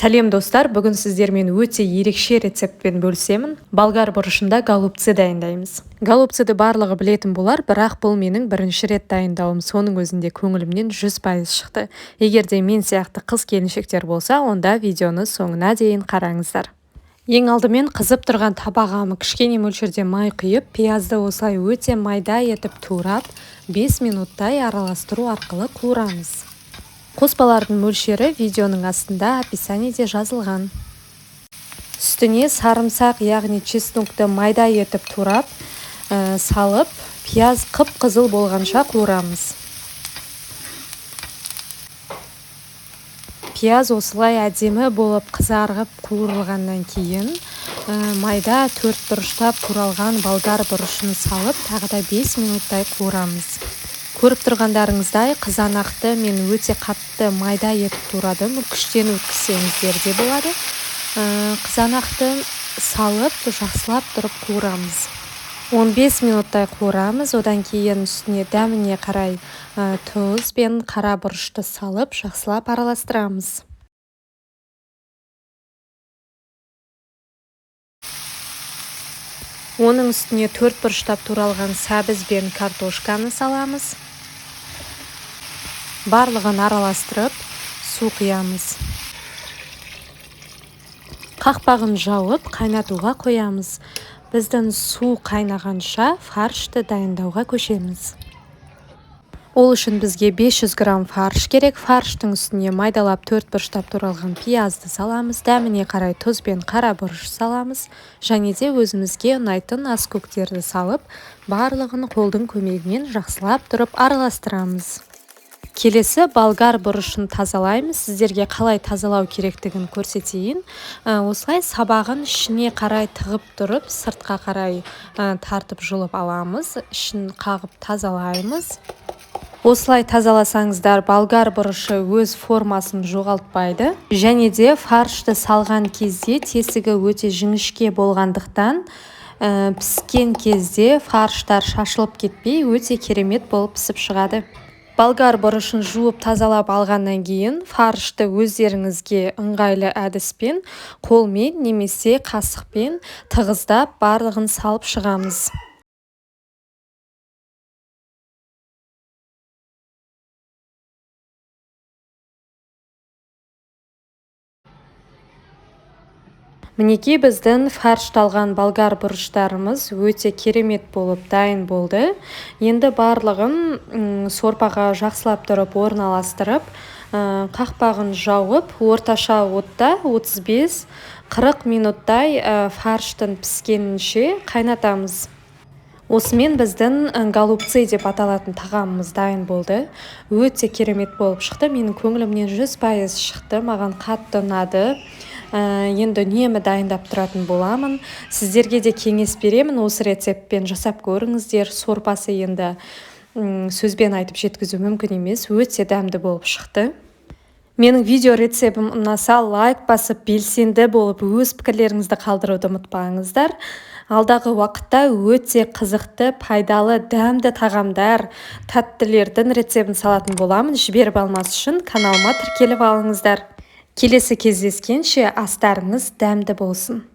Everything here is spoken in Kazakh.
Сәлем достар, бүгін сіздермен өте ерекше рецептпен бөлісемін. Болгар бұрышында голубцы дайындаймыз. Голубцыды барлығы білетін болар, бірақ бұл менің бірінші рет дайындауым. Соның өзінде көңілімнен 100% шықты. Егер де мен сияқты қыз келіншектер болса, онда видеоны соңына дейін қараңыздар. Ең алдымен қызып тұрған табағыма кішкене мөлшерде май құйып, пиязды осылай өте майда етіп турап, 5 минуттай араластыру арқылы қуырамыз. Қоспалардың мөлшері видеоның астында описаниеде жазылған. Үстіне сарымсақ, яғни чеснокты майда етіп турап, салып, пияз қып-қызыл болғанша қуырамыз. Пияз осылай әдемі болып қызарып қуырылғаннан кейін, майда 4 бұрыштап туралған болгар бұрышын салып, тағы да 5 минуттай қуырамыз. Көріп тұрғандарыңыздай, қызанақты мен өте қатты майда етіп турадым. Күштен өткізсеңіздер де болады. Қызанақты салып, жақсылап тұрып қуырамыз. 15 минуттай қуырамыз. Одан кейін үстіне дәміне қарай тұз бен қара бұрышты салып, жақсылап араластырамыз. Оның үстіне 4 бұрыштап туралған сәбіз бен картошканы саламыз. Барлығын араластырып, су құямыз. Қақпағын жауып, қайнатуға қоямыз. Біздің су қайнағанша фаршты дайындауға көшеміз. Ол үшін бізге 500 грамм фарш керек. Фарштың үстіне майдалап 4 бұрыштап туралған пиязды саламыз. Дәміне қарай тұз бен қара бұрыш саламыз. Және де өзімізге ұнайтын аскөктерді салып, барлығын қолдың көмегімен жақсылап тұрып араластырамыз. Келесі болгар бұрышын тазалаймыз. Сіздерге қалай тазалау керектігін көрсетейін. Осылай сабағын ішіне қарай тығып тұрып, сыртқа қарай тартып жұлып аламыз. Ішін қағып тазалаймыз. Осылай тазаласаңыздар, болгар бұрышы өз формасын жоғалтпайды. Және де фаршты салған кезде тесігі өте жіңішке болғандықтан, піскен кезде фарштар шашылып кетпей, өте керемет болып пісіп шығады. Болгар бұрышын жуып тазалап алғаннан кейін, фаршты өздеріңізге ыңғайлы әдіспен, қолмен немесе қасықпен тығыздап барлығын салып шығамыз. Мінекей біздің фаршталған болгар бұрыштарымыз өте керемет болып дайын болды. Енді барлығын сорпаға жақсылап тұрып орналастырып, қақпағын жауып, орташа отта 35-40 минуттай фарштың піскенінше қайнатамыз. Осымен біздің голубцы деп аталатын тағамымыз дайын болды. Өте керемет болып шықты. Менің көңілімнен 100% шықты. Маған қатты ұнады. Енді үнемі дайындап тұратын боламын. Сіздерге де кеңес беремін. Осы рецептпен жасап көріңіздер. Сорпасы енді сөзбен айтып жеткізу мүмкін емес. Өте дәмді болып шықты. Менің видео рецептім ұнаса, лайк басып, белсенді болып, өз пікірлеріңізді қалдыруды ұмытпаңыздар. Алдағы уақытта өте қызықты, пайдалы, дәмді тағамдар, тәттілердің рецептін салатын боламын. Жіберіп алмас үшін каналыма тіркеліп алыңыздар. Келесі кездескенше астарыңыз дәмді болсын.